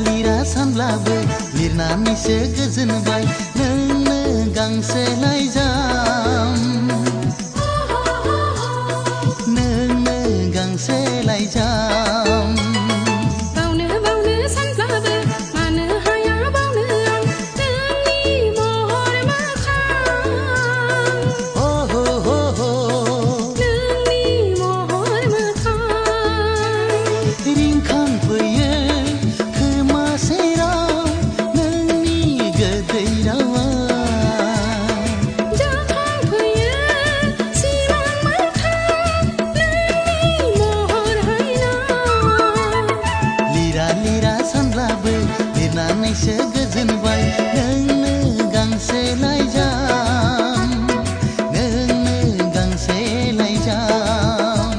lira सानब्लाबो लिरनानैसो गोजोनबाय नोंनो गांसे लाइजाम नोंनो गांसे लाइजाम बावनो सानब्लाबो मानो हाया बावनो आं नोंनि महर मोखां नोंनि महर मोखां रिंखांफैयो खोमा सेराव नोंनि गोदै रावा जाखांफैयो सिमां मोखां नोंनि महर हायना लिरा सानब्लाबो लिरनानैसो गोजोनबाय नोंनो गांसे लाइजाम नोंनो गांसे लाइजाम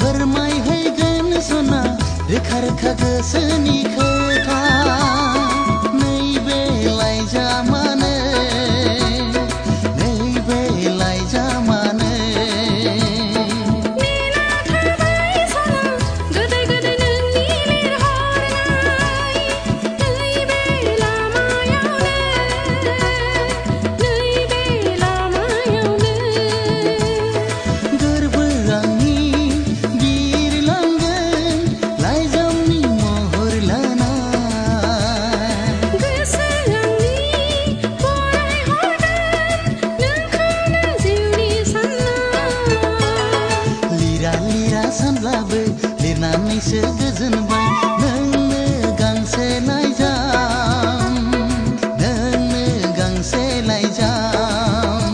फोरमायहैगोन सना रोखा रोखा गोसोनि खोथा नैबे लाइजामानो नेना थाबाय सना गोदै गोदै नोंनि लिरहरनाय नैबे लामायावनो गोरबो आंनि बिरलांगोन लाइजामनि महर लाना गोसो आंनि फरायहरगोन नोंखौनो जिउनि सानना लिरा सानब्लाबो लिरनानैसो गोजोनबाय नोंनो गांसे लाइजाम नोंनो गांसे लाइजाम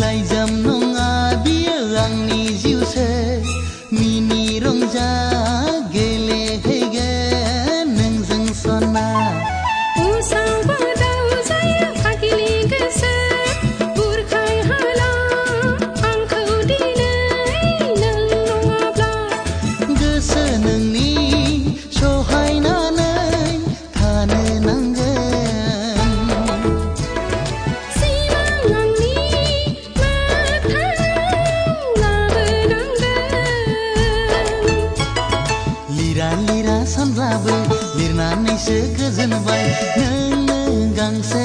लाइजाम नङा बियो आंनि जिउसो मिनि रंजा गेलेहैगोन नोंजों सना उसाव बादाव जायो आगिलि गोसो बुरखाय हाला आंखौ दिनै नों नङाब्ला गोसो नोंनि सहायनानै थानो नांगोन सिमां आंनि मोगथाङाव लाबोनांगोन लिरा सानब्लाबो लिरनानैसो गोजोनबाय नोंनो गांसे